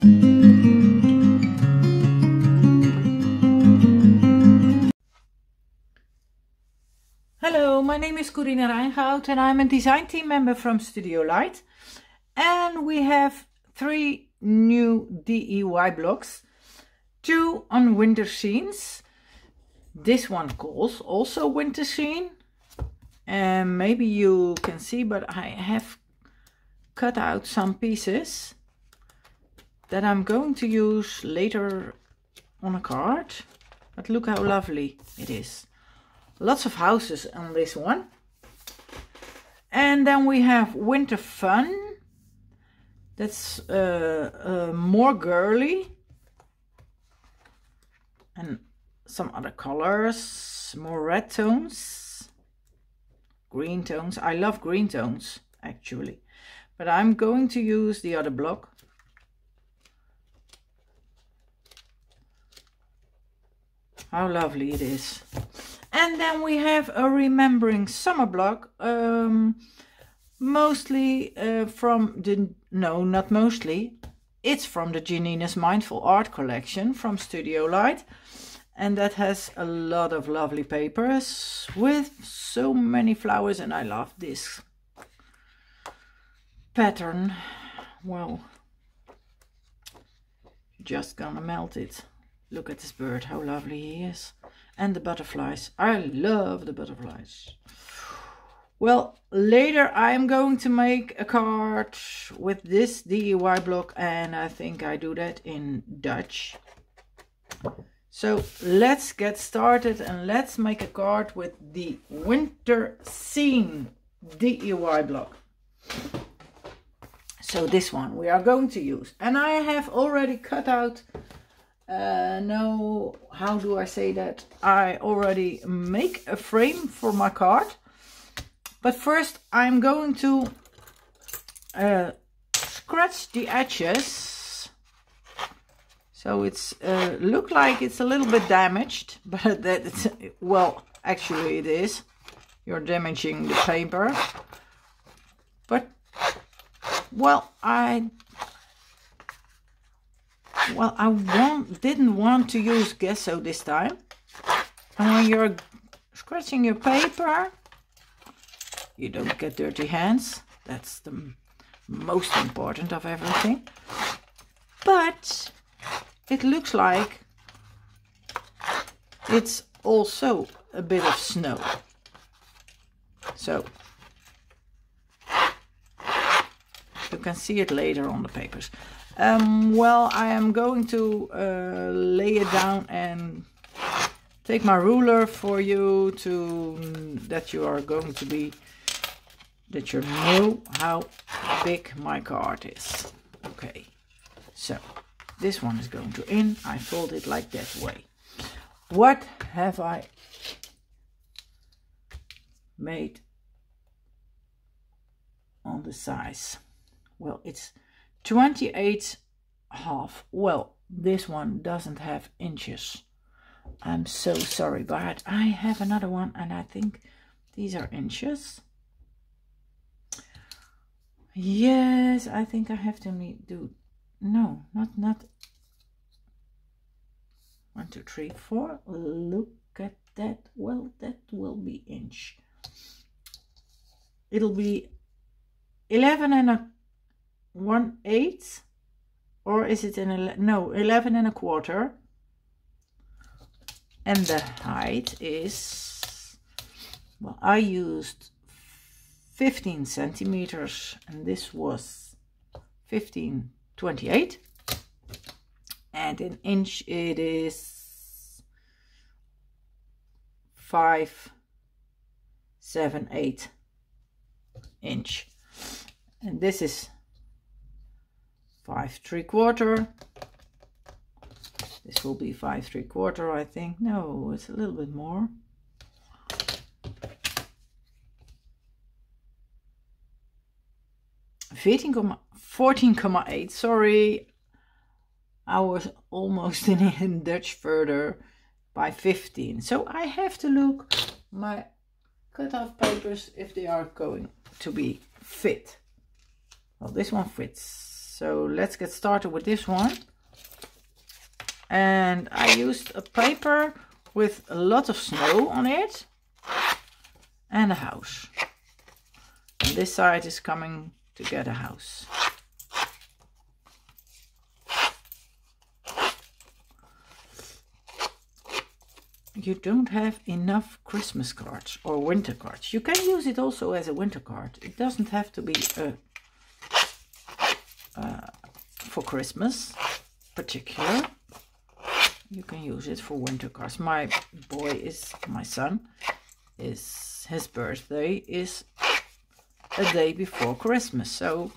Hello, my name is Corine Rijngoud and I'm a design team member from Studiolight. And we have 3 new DIY blocks, 2 on winter scenes. This one calls also winter scene. And maybe you can see, but I have cut out some pieces that I'm going to use later on a card. But look how lovely it is. Lots of houses on this one. And then we have winter fun. That's more girly. And some other colors, more red tones. Green tones. I love green tones actually, but I'm going to use the other block. How lovely it is. And then we have a remembering summer block, mostly from the, no, not mostly, it's from the Janina's Mindful Art collection from Studiolight. And that has a lot of lovely papers with so many flowers, and I love this pattern. Well, just gonna melt it. Look at this bird, how lovely he is. And the butterflies. I love the butterflies. Well, later I'm going to make a card with this DIY block, and I think I do that in Dutch. So let's get started and let's make a card with the winter scene DIY block. So this one we are going to use, and I have already cut out, no, how do I say that? I already make a frame for my card. But first I'm going to scratch the edges. So it's look like it's a little bit damaged, but that it's, well, actually it is. You're damaging the paper. But well, I didn't want to use gesso this time. And when you're scratching your paper, you don't get dirty hands. That's the most important of everything. But it looks like it's also a bit of snow. So you can see it later on the papers. Well, I am going to lay it down and take my ruler for you that you are going to be, that you know how big my card is. Okay, so this one is going to in. I fold it like that way. What have I made on the size? Well, it's 28.5. Well, this one doesn't have inches. I'm so sorry, but I have another one and I think these are inches. Yes, I think I have to do, no, not 1, 2, 3, 4. Look at that. Well, that will be inch. It'll be 11 1/8, or is it no, 11 1/4. And the height is, well, I used 15 centimeters and this was 15.28, and in inch it is 5.78 inch, and this is 5 3/4. This will be 5 3/4, I think. No, it's a little bit more. 14.8, sorry, I was almost in Dutch further by 15. So I have to look my cut-off papers if they are going to be fit. Well, this one fits. So let's get started with this one. And I used a paper with a lot of snow on it and a house. And this side is coming to get a house. You don't have enough Christmas cards or winter cards. You can use it also as a winter card. It doesn't have to be for Christmas particular. You can use it for winter cards. My son, his birthday is a day before Christmas, so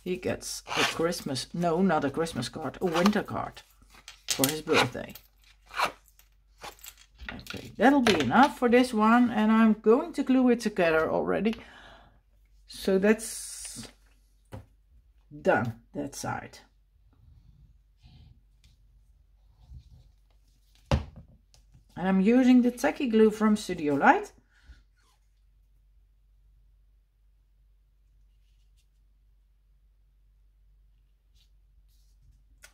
he gets not a Christmas card, a winter card for his birthday. Okay, that'll be enough for this one, and I'm going to glue it together already. So that's done, that side. And I'm using the tacky glue from Studiolight.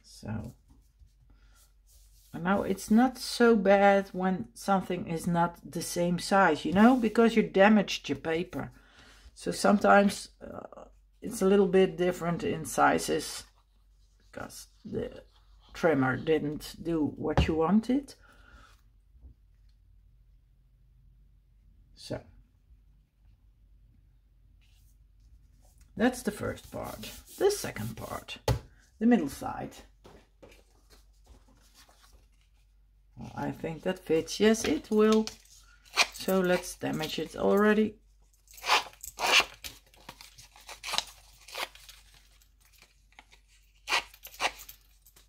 So, and now it's not so bad when something is not the same size, you know, because you damaged your paper. So sometimes it's a little bit different in sizes because the trimmer didn't do what you wanted. So that's the first part. The second part, the middle side. Well, I think that fits. Yes, it will. So let's damage it already.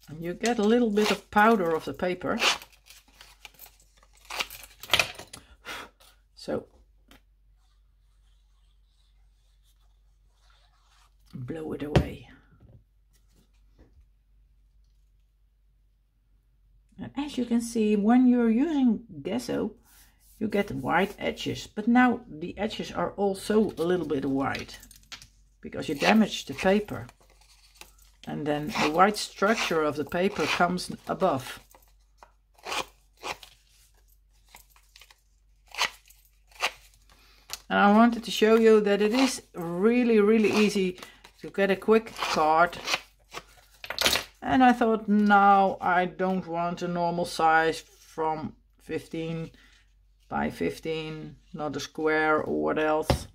And you get a little bit of powder of the paper. So blow it away. And as you can see, when you're using gesso, you get white edges. But now the edges are also a little bit white because you damaged the paper. And then the white structure of the paper comes above. And I wanted to show you that it is really, really easy to get a quick card. And I thought, now I don't want a normal size from 15 by 15, not a square or what else.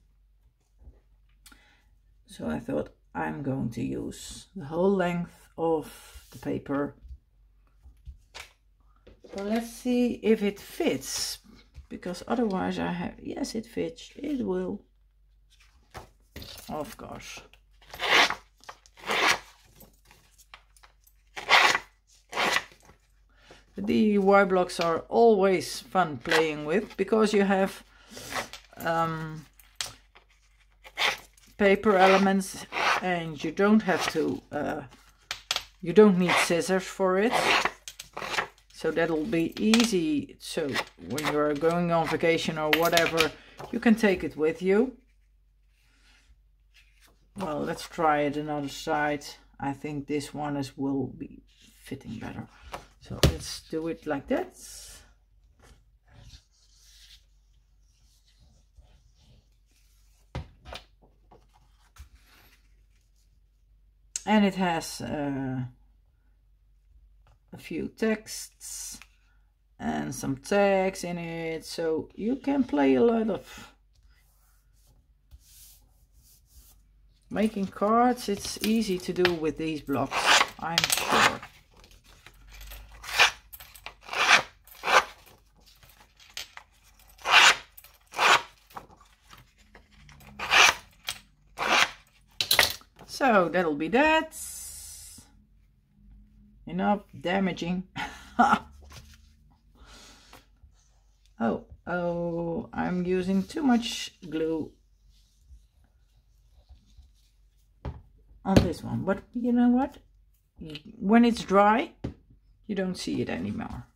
So I thought I'm going to use the whole length of the paper. So let's see if it fits. Because otherwise yes, it fits, it will, of course. The Diy-blocks are always fun playing with, because you have paper elements and you don't have to, you don't need scissors for it. So that'll be easy. So when you're going on vacation or whatever, you can take it with you. Well, let's try it another side. I think this one will be fitting better. So let's do it like that. And it has a few texts and some tags in it, so you can play a lot of making cards. It's easy to do with these blocks, I'm sure. So that'll be that. Enough damaging. Oh, I'm using too much glue on this one. But you know what? When it's dry, you don't see it anymore.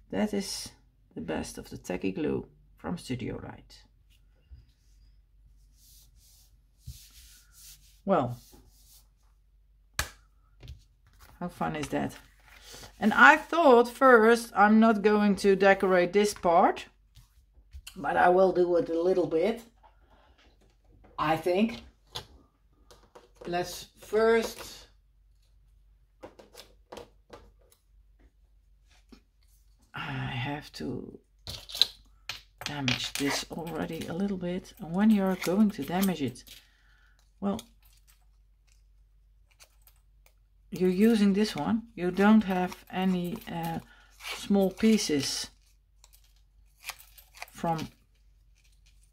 That is the best of the tacky glue from Studiolight. Well, how fun is that? And I thought first I'm not going to decorate this part, but I will do it a little bit, I think. Let's first I have to damage this already a little bit. And when you're going to damage it, well, you're using this one, you don't have any small pieces from,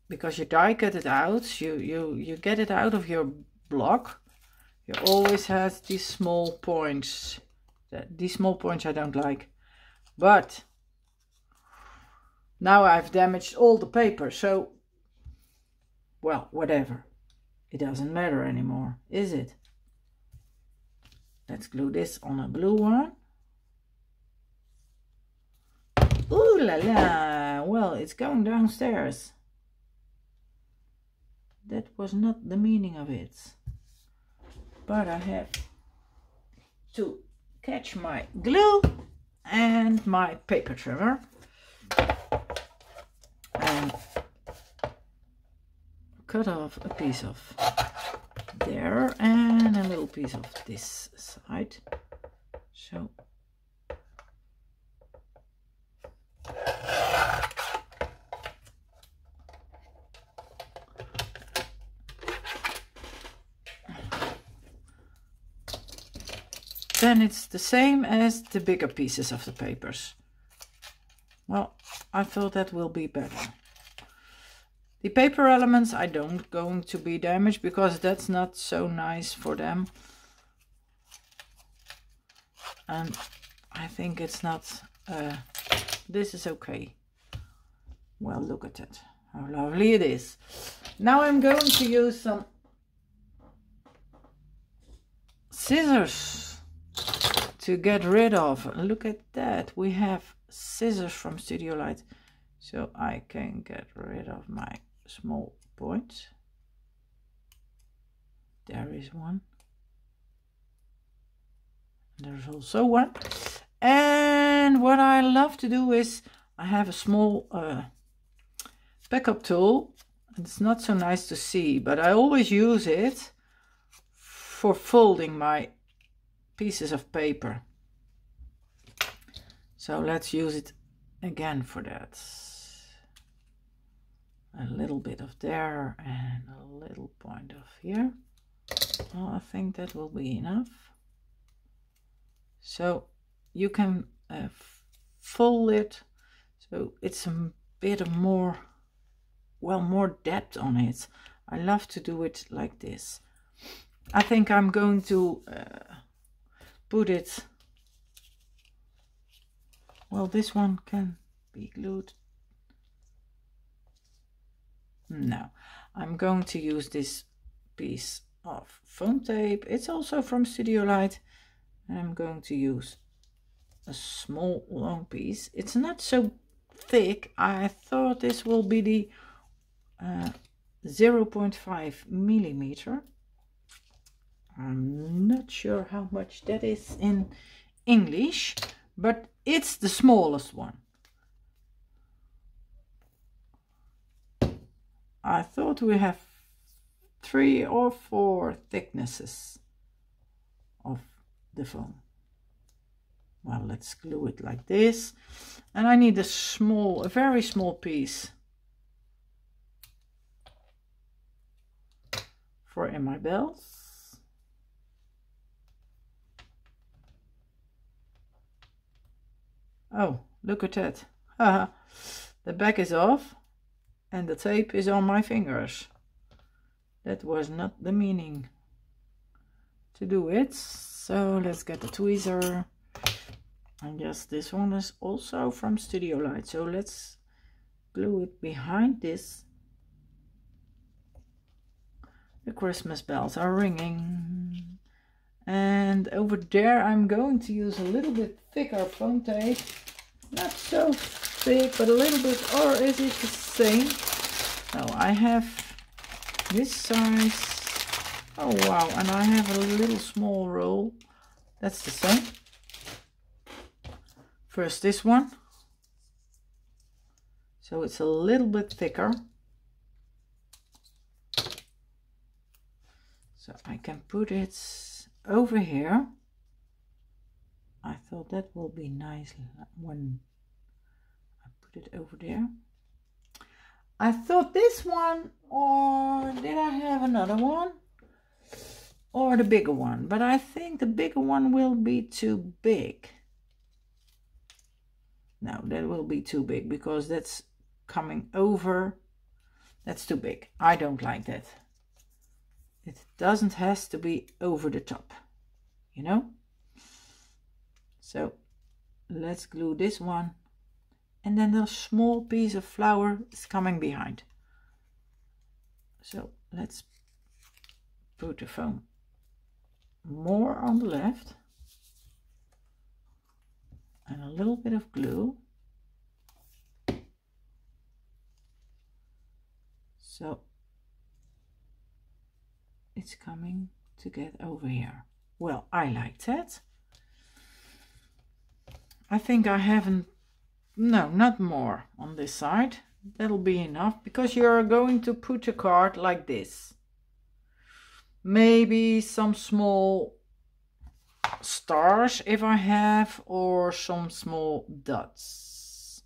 because you die cut it out, you get it out of your block. You always have these small points. These small points I don't like. But now I've damaged all the paper, so, well, whatever. It doesn't matter anymore, is it? Let's glue this on a blue one. Ooh la la! Well, it's going downstairs. That was not the meaning of it. But I have to catch my glue and my paper trimmer. And cut off a piece of there and a little piece of this side. So then it's the same as the bigger pieces of the papers. Well, I thought that will be better. The paper elements I don't going to be damaged because that's not so nice for them. And I think it's not, this is okay. Well, look at it, how lovely it is. Now I'm going to use some scissors to get rid of. Look at that, we have scissors from Studiolight. So I can get rid of my small points. There is one. There's also one. And what I love to do is I have a small backup tool. It's not so nice to see, but I always use it for folding my pieces of paper. So let's use it again for that. A little bit of there and a little point of here. Well, I think that will be enough. So you can fold it so it's a bit of more, well, more depth on it. I love to do it like this. I think I'm going to put it, well, this one can be glued. No, I'm going to use this piece of foam tape. It's also from Studiolight. And I'm going to use a small long piece. It's not so thick. I thought this will be the 0.5 millimeter. I'm not sure how much that is in English, but it's the smallest one. I thought we have 3 or 4 thicknesses of the foam. Well, let's glue it like this. And I need a very small piece for in my belts. Oh, look at that. The back is off. And the tape is on my fingers. That was not the meaning to do it. So let's get the tweezer. And yes, this one is also from Studiolight. So let's glue it behind this. The Christmas bells are ringing. And over there I'm going to use a little bit thicker foam tape. Not so thick, but a little bit, or is it the same? No, I have this size Oh wow, and I have a little small roll. That's the same. First this one. So it's a little bit thicker. So I can put it over here. I thought that will be nice when I put it over there. I thought this one, or did I have another one? Or the bigger one, but I think the bigger one will be too big. No, that will be too big because that's coming over. That's too big. I don't like that. It doesn't have to be over the top, you know? So let's glue this one. And then the small piece of flower is coming behind. So let's put the foam more on the left. And a little bit of glue. So it's coming to get over here. Well, I like that. I think I haven't, no, not more on this side. That'll be enough because you're going to put a card like this. Maybe some small stars if I have, or some small dots,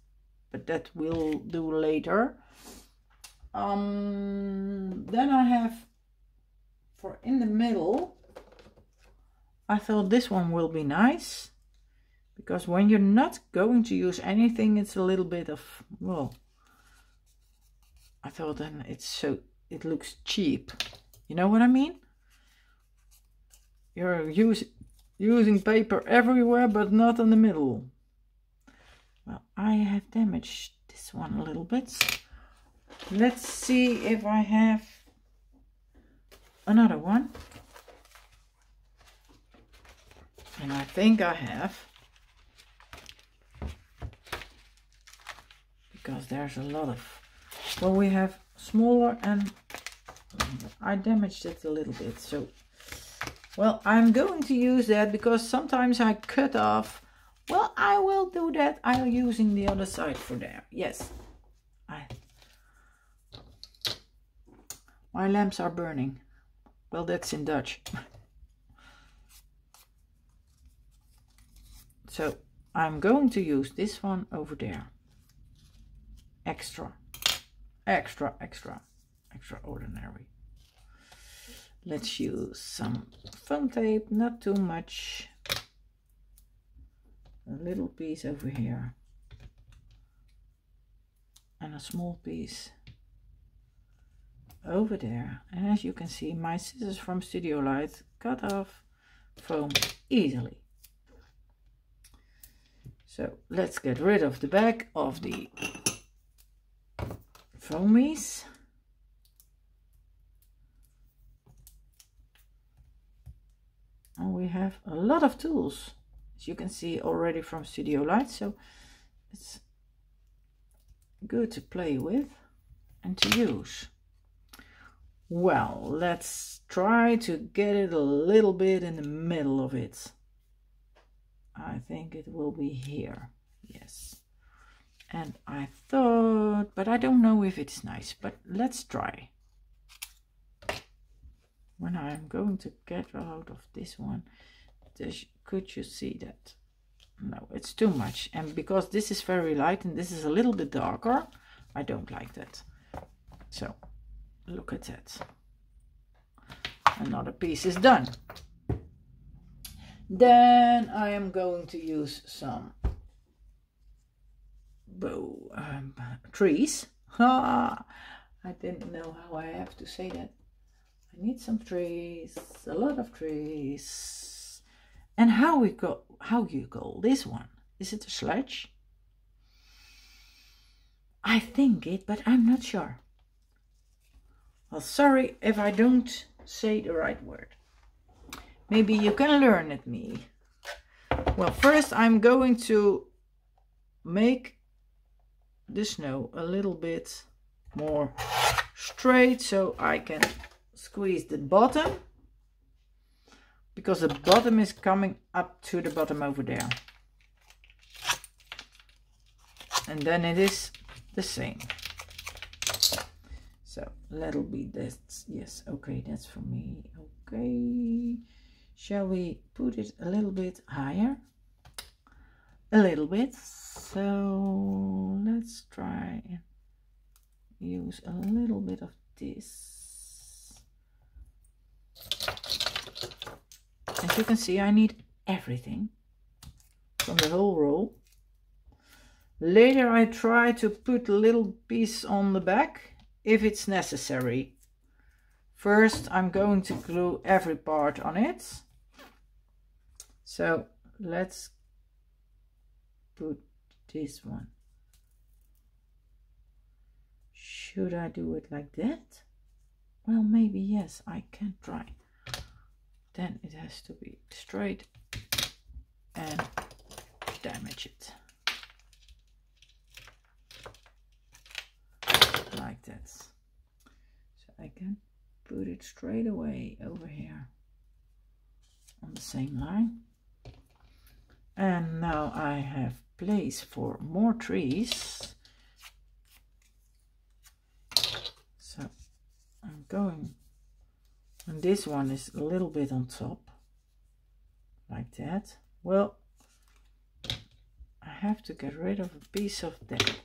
but that we'll do later. Then I have, for in the middle, I thought this one will be nice, because when you're not going to use anything, it's a little bit of, well, I thought then it looks cheap, you know what I mean? You're using paper everywhere, but not in the middle. Well, I have damaged this one a little bit. Let's see if I have another one. And I think I have. Because there's a lot of, well, we have smaller, and I damaged it a little bit. So, well, I'm going to use that because sometimes I cut off. Well, I will do that. I'm using the other side for there. Yes. My lamps are burning. Well, that's in Dutch. So I'm going to use this one over there. Extraordinary. Let's use some foam tape, not too much. A little piece over here. And a small piece over there. And as you can see, my scissors from Studiolight cut off foam easily. So let's get rid of the back of the foamies. And we have a lot of tools, as you can see already from Studiolight, so it's good to play with and to use. Well, let's try to get it a little bit in the middle of it. I think it will be here, yes. And I thought, but I don't know if it's nice, but let's try. When I'm going to get out of this one, could you see that? No, it's too much. And because this is very light and this is a little bit darker, I don't like that. So look at that. Another piece is done. Then I am going to use some trees. I didn't know how I have to say that. I need some trees, a lot of trees. And how you call this one? Is it a sledge? I think it, but I'm not sure. Well, sorry if I don't say the right word. Maybe you can learn at me. Well, first I'm going to make the snow a little bit more straight so I can squeeze the bottom. because the bottom is coming up to the bottom over there. And then it is the same. So that'll be this. Yes, okay, that's for me. Okay, shall we put it a little bit higher? A little bit. So let's try and use a little bit of this. As you can see, I need everything from the whole roll. Later I try to put a little piece on the back if it's necessary. First I'm going to glue every part on it. So let's put this one. Should I do it like that? Well, maybe yes, I can try. Then it has to be straight and damage it. Like that. So I can put it straight away over here on the same line. And now I have place for more trees. So I'm going, and this one is a little bit on top, like that. Well, I have to get rid of a piece of that,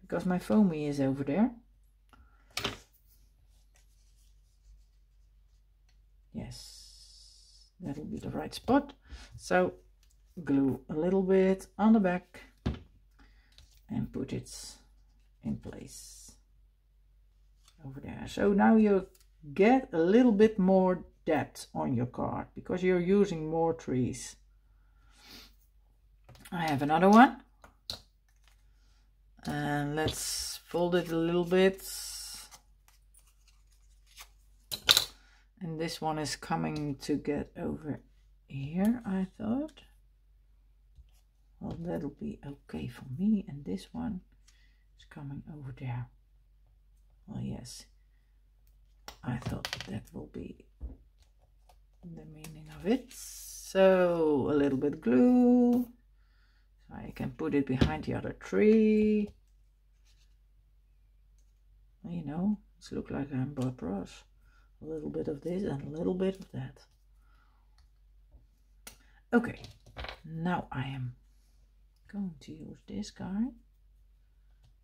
because my foamy is over there. Yes, that'll be the right spot. So glue a little bit on the back and put it in place over there. So now you get a little bit more depth on your card because you're using more trees. I have another one, and let's fold it a little bit. And this one is coming to get over here, I thought. Well, that'll be okay for me. And this one is coming over there. Well, yes. I thought that will be the meaning of it. So, a little bit glue. So I can put it behind the other tree. You know, it looks like I'm Bob Ross. A little bit of this and a little bit of that. Okay, now I am going to use this guy.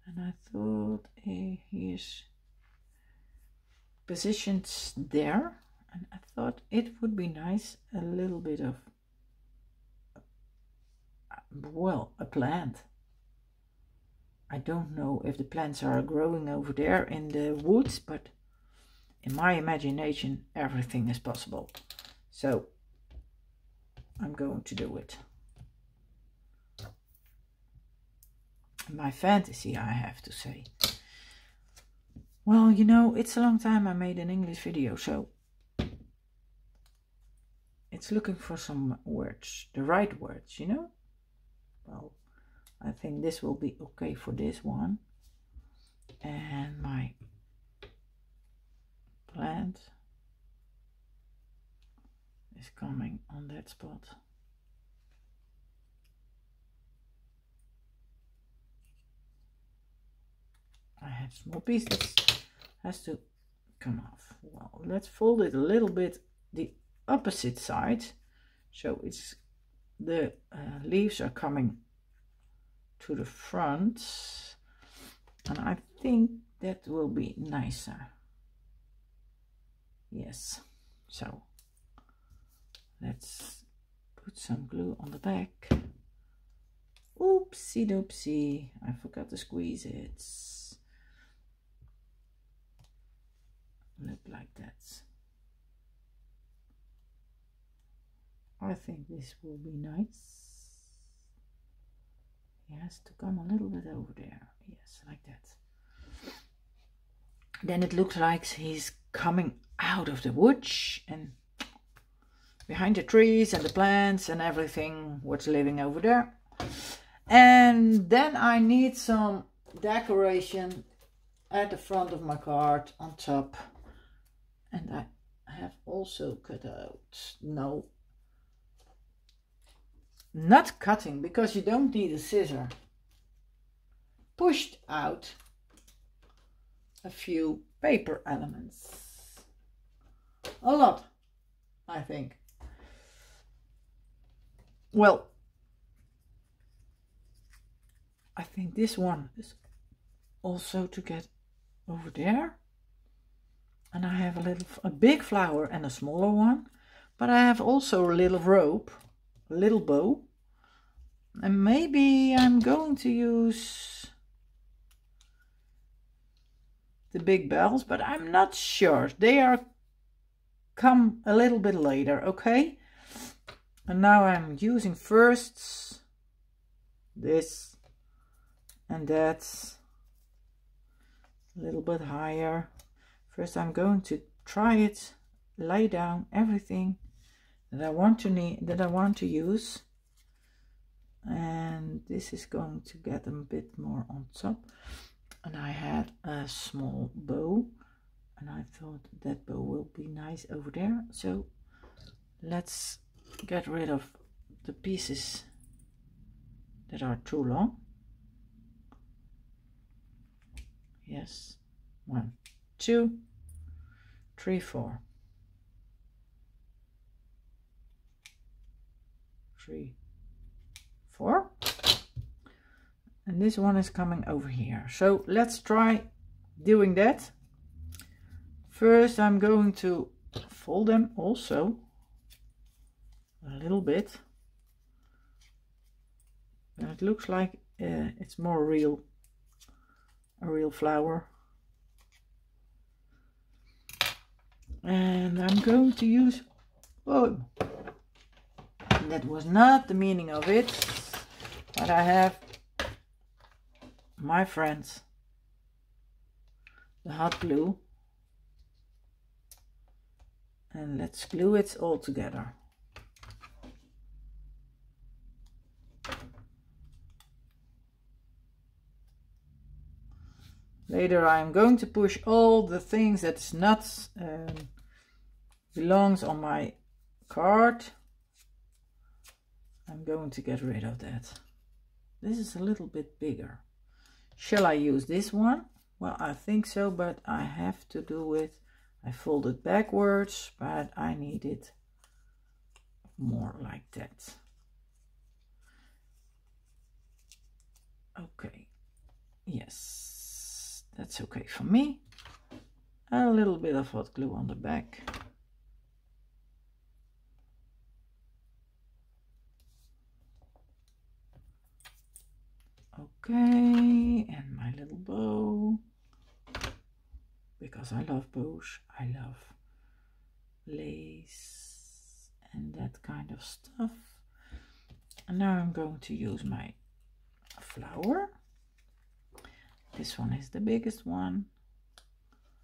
And I thought he is positioned there. And I thought it would be nice, a little bit of, well, a plant. I don't know if the plants are growing over there in the woods, but in my imagination, everything is possible. So I'm going to do it. My fantasy, I have to say. Well, you know, it's a long time I made an English video, so it's looking for some words, the right words, you know. Well, I think this will be okay for this one. And my plant is coming on that spot. I have small piece that has to come off. Well, let's fold it a little bit the opposite side, so it's the leaves are coming to the front, and I think that will be nicer. Yes, so let's put some glue on the back. Oopsie doopsie, I forgot to squeeze it. Look like that. I think this will be nice. He has to come a little bit over there. Yes, like that. Then it looks like he's coming out of the woods and behind the trees and the plants and everything what's living over there. And then I need some decoration at the front of my card on top. And I have also cut out, no, not cutting because you don't need a scissor, pushed out a few paper elements. A lot, I think. Well, I think this one is also to get over there. And I have a big flower and a smaller one. But I have also a little rope, a little bow. And maybe I'm going to use the big bells, but I'm not sure. They are come a little bit later, okay? And now I'm using first this and that's a little bit higher. First I'm going to try it, lay down everything that I want to use, and this is going to get a bit more on top. And I had a small bow and I thought that bow will be nice over there, so let's get rid of the pieces that are too long. Yes, 1, 2, 3, 4. 3, 4. And this one is coming over here. So let's try doing that. First I'm going to fold them also a little bit. And it looks like it's more a real flower. And I'm going to use, oh, that was not the meaning of it, but I have my friends, the hot glue, and let's glue it all together. Later I'm going to push all the things that's not belongs on my card. I'm going to get rid of that. This is a little bit bigger. Shall I use this one? Well, I think so, but I have to do it. I fold it backwards, but I need it more like that. Okay, yes, that's okay for me. A little bit of hot glue on the back. Okay, and my little bow, because I love bows, I love lace and that kind of stuff. And now I'm going to use my flower. This one is the biggest one,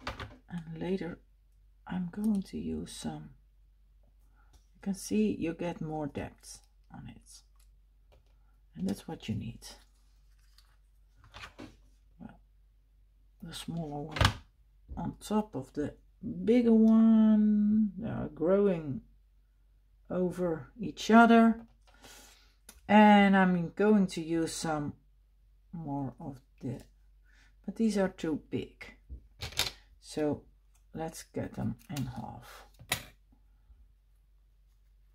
and later I'm going to use some. You can see you get more depth on it, and that's what you need. Well, the smaller one on top of the bigger one, they are growing over each other, and I'm going to use some more of the, but these are too big, so let's get them in half.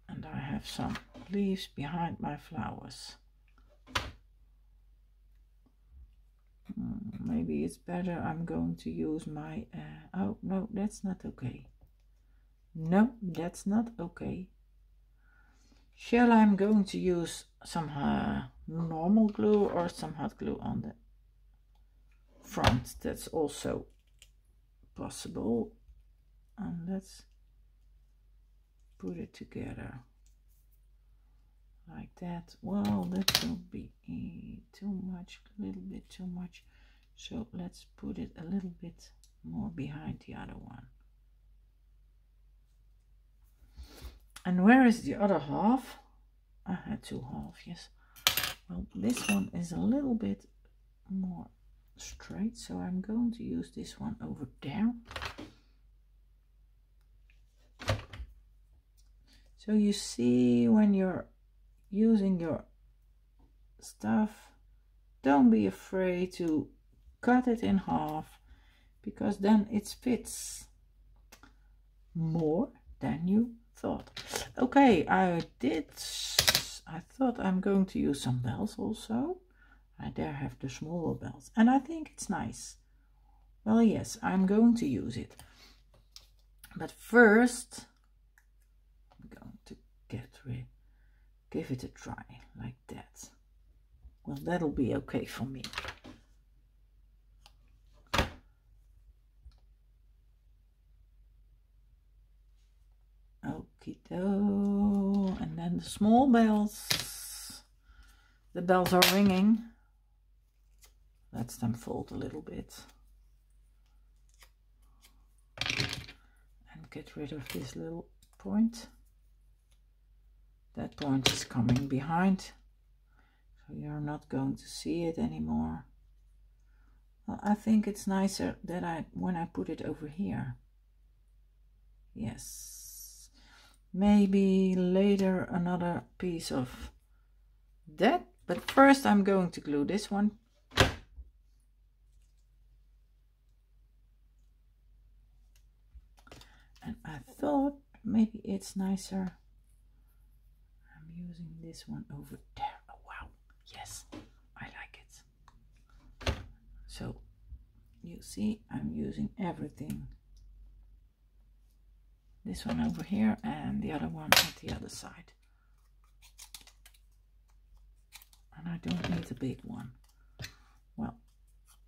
And I have some leaves behind my flowers. Maybe it's better I'm going to use my oh no, that's not okay. No, that's not okay. Shall I'm going to use some normal glue or some hot glue on the front? That's also possible. And let's put it together like that. Well, that will be too much, a little bit too much. So let's put it a little bit more behind the other one. And where is the other half? I had two halves, yes. Well, this one is a little bit more straight, so I'm going to use this one over there. So you see when you're using your stuff, don't be afraid to cut it in half, because then it fits more than you thought. Okay, I thought I'm going to use some bells also. I dare have the smaller bells, and I think it's nice. Well, yes, I'm going to use it. But first, I'm going to give it a try, like that. Well, that'll be okay for me. Okie-doke. And then the small bells. The bells are ringing. Let's them fold a little bit. And get rid of this little point. That point is coming behind, so you're not going to see it anymore. Well, I think it's nicer that when I put it over here. Yes. Maybe later another piece of that, but first I'm going to glue this one. And I thought maybe it's nicer. I'm using this one over there. Oh wow, yes, I like it. So you see, I'm using everything. This one over here and the other one at the other side. And I don't need a big one. Well,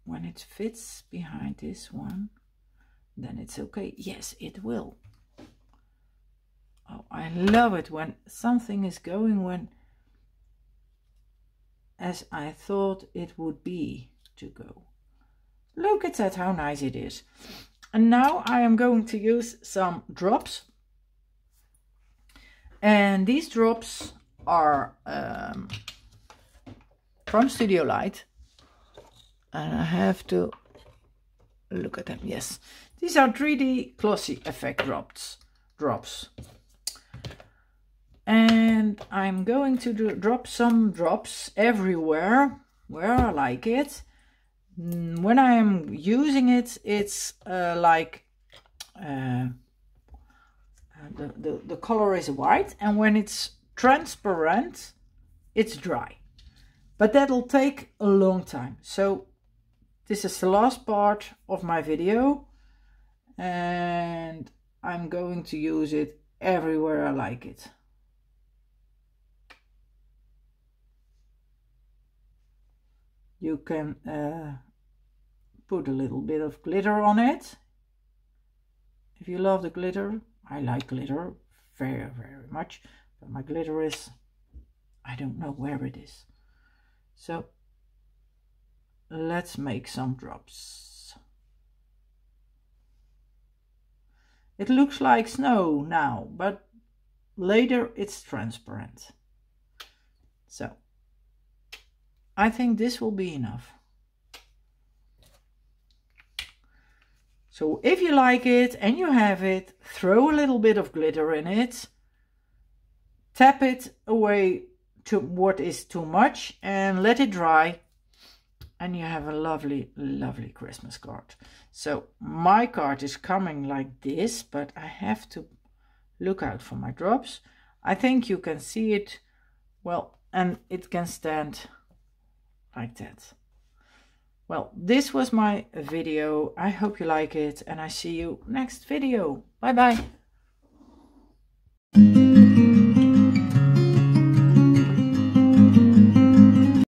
when it fits behind this one, then it's okay. Yes, it will. Oh, I love it when something is going as I thought it would be to go. Look at that, how nice it is. And now I am going to use some drops. And these drops are from Studiolight. And I have to look at them. Yes, these are 3D glossy effect drops. And I'm going to drop some drops everywhere where I like it. When I am using it, it's like the color is white, and when it's transparent, it's dry. But that'll take a long time. So this is the last part of my video, and I'm going to use it everywhere I like it. You can put a little bit of glitter on it. If you love the glitter, I like glitter very, very much. But my glitter is, I don't know where it is. So let's make some drops. It looks like snow now, but later it's transparent. So I think this will be enough. So if you like it and you have it, throw a little bit of glitter in it, tap it away to what is too much and let it dry, and you have a lovely, lovely Christmas card. So my card is coming like this, but I have to look out for my drops. I think you can see it well, and it can stand like that. Well, this was my video. I hope you like it, and I see you next video. Bye bye.